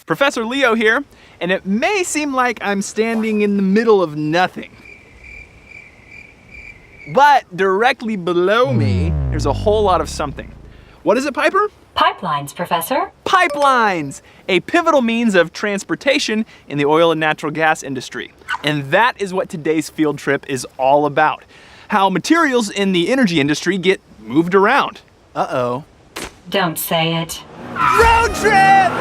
Professor Leo here, and it may seem like I'm standing in the middle of nothing. But directly below me, there's a whole lot of something. What is it, Piper? Pipelines, Professor. Pipelines! A pivotal means of transportation in the oil and natural gas industry. And that is what today's field trip is all about. How materials in the energy industry get moved around. Uh-oh. Don't say it. Road trip!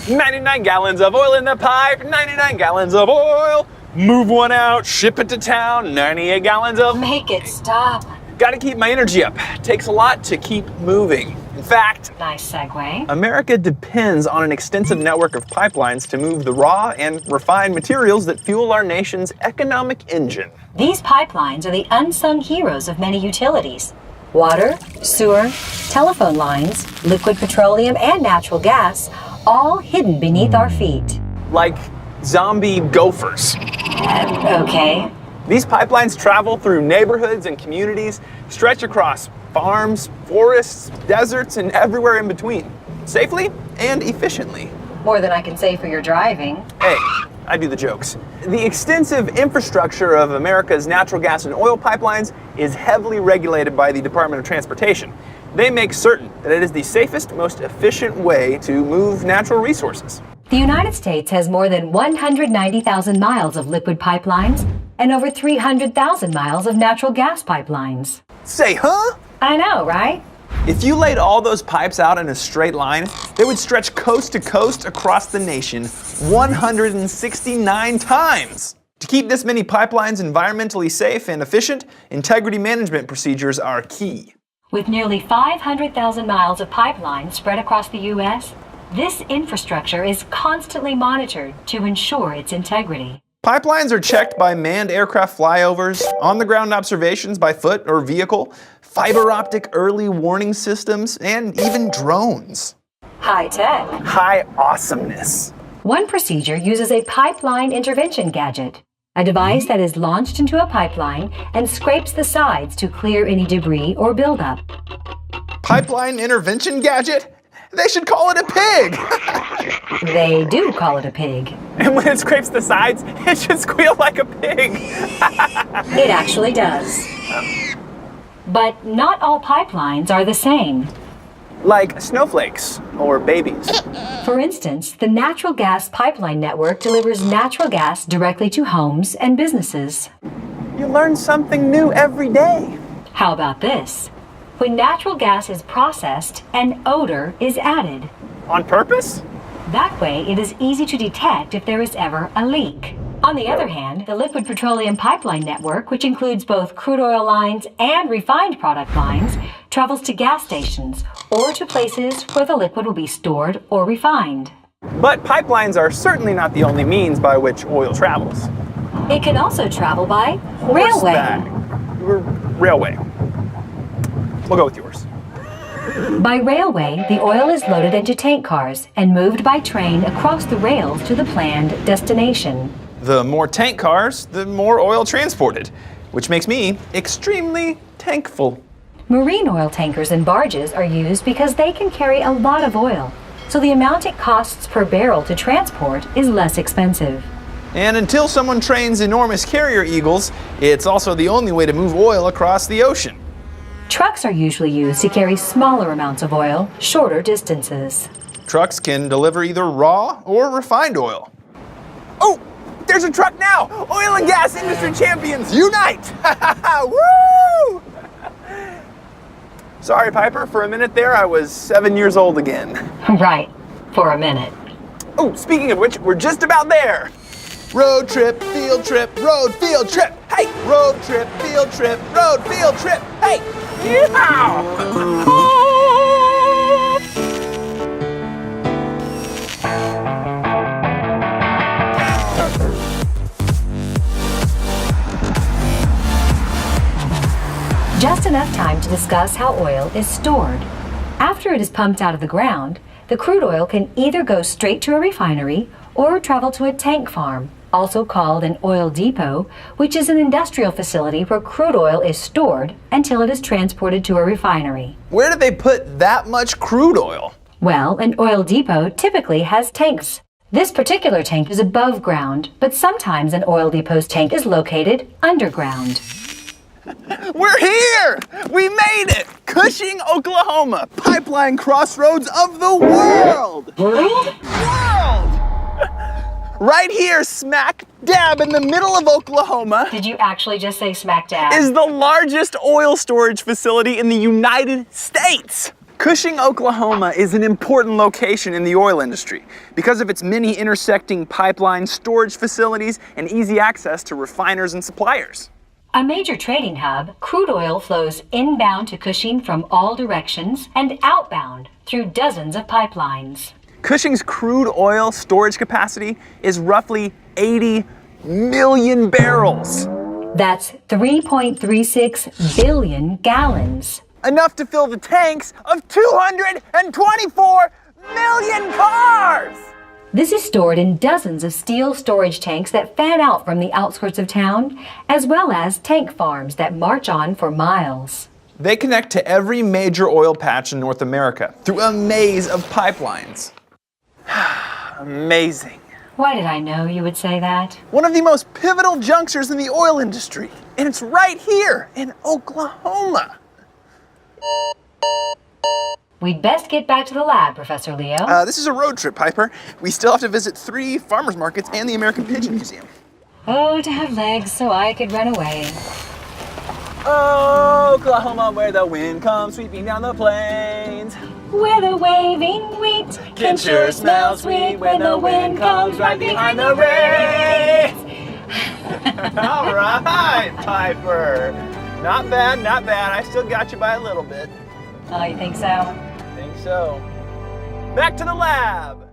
99 gallons of oil in the pipe, 99 gallons of oil. Move one out, ship it to town, 98 gallons of... Make it stop. Gotta keep my energy up. Takes a lot to keep moving. In fact, Nice segue. America depends on an extensive network of pipelines to move the raw and refined materials that fuel our nation's economic engine. These pipelines are the unsung heroes of many utilities. Water, sewer, telephone lines, liquid petroleum, and natural gas, all hidden beneath our feet. Like zombie gophers. Okay. These pipelines travel through neighborhoods and communities, stretch across farms, forests, deserts, and everywhere in between, safely and efficiently. More than I can say for your driving. Hey, I do the jokes. The extensive infrastructure of America's natural gas and oil pipelines is heavily regulated by the Department of Transportation. They make certain that it is the safest, most efficient way to move natural resources. The United States has more than 190,000 miles of liquid pipelines and over 300,000 miles of natural gas pipelines. Say, huh? I know, right? If you laid all those pipes out in a straight line, they would stretch coast to coast across the nation 169 times. To keep this many pipelines environmentally safe and efficient, integrity management procedures are key. With nearly 500,000 miles of pipelines spread across the U.S., this infrastructure is constantly monitored to ensure its integrity. Pipelines are checked by manned aircraft flyovers, on-the-ground observations by foot or vehicle, fiber optic early warning systems, and even drones. High tech. High awesomeness. One procedure uses a pipeline intervention gadget, a device that is launched into a pipeline and scrapes the sides to clear any debris or buildup. Pipeline intervention gadget? They should call it a pig! They do call it a pig. And when it scrapes the sides, it should squeal like a pig. It actually does. But not all pipelines are the same. Like snowflakes or babies. For instance, the natural gas pipeline network delivers natural gas directly to homes and businesses. You learn something new every day. How about this? When natural gas is processed, an odor is added. On purpose? That way, it is easy to detect if there is ever a leak. On the other hand, the liquid petroleum pipeline network, which includes both crude oil lines and refined product lines, travels to gas stations or to places where the liquid will be stored or refined. But pipelines are certainly not the only means by which oil travels. It can also travel by railway. Railway. We'll go with yours. By railway, the oil is loaded into tank cars and moved by train across the rails to the planned destination. The more tank cars, the more oil transported, which makes me extremely tankful. Marine oil tankers and barges are used because they can carry a lot of oil, so the amount it costs per barrel to transport is less expensive. And until someone trains enormous carrier eagles, it's also the only way to move oil across the ocean. Trucks are usually used to carry smaller amounts of oil, shorter distances. Trucks can deliver either raw or refined oil. Oh, there's a truck now! Oil and gas industry champions, unite! Woo! Sorry, Piper, for a minute there, I was 7 years old again. Right, for a minute. Oh, speaking of which, we're just about there. Road trip, field trip, road field trip. Hey! Road trip, field trip, road field trip. Hey! Yeehaw! Just enough time to discuss how oil is stored. After it is pumped out of the ground, the crude oil can either go straight to a refinery or travel to a tank farm, also called an oil depot, which is an industrial facility where crude oil is stored until it is transported to a refinery. Where do they put that much crude oil? Well, an oil depot typically has tanks. This particular tank is above ground, but sometimes an oil depot's tank is located underground. We're here! We made it! Cushing, Oklahoma, pipeline crossroads of the world! World? Right here, smack dab in the middle of Oklahoma, Did you actually just say smack dab? is the largest oil storage facility in the United States. Cushing, Oklahoma is an important location in the oil industry because of its many intersecting pipelines, storage facilities, and easy access to refiners and suppliers. A major trading hub, crude oil flows inbound to Cushing from all directions and outbound through dozens of pipelines. Cushing's crude oil storage capacity is roughly 80 million barrels. That's 3.36 billion gallons. Enough to fill the tanks of 224 million cars! This is stored in dozens of steel storage tanks that fan out from the outskirts of town, as well as tank farms that march on for miles. They connect to every major oil patch in North America through a maze of pipelines. Amazing. Why did I know you would say that? One of the most pivotal junctures in the oil industry, and it's right here in Oklahoma. We'd best get back to the lab, Professor Leo. This is a road trip, Piper. We still have to visit 3 farmers markets and the American Pigeon Museum. Oh, to have legs so I could run away. Oklahoma, where the wind comes sweeping down the plains. Where the waving wheat Can sure smell sweet when the wind comes right behind the rain. All right, Piper. Not bad, not bad. I still got you by a little bit. Oh, you think so? I think so. Back to the lab.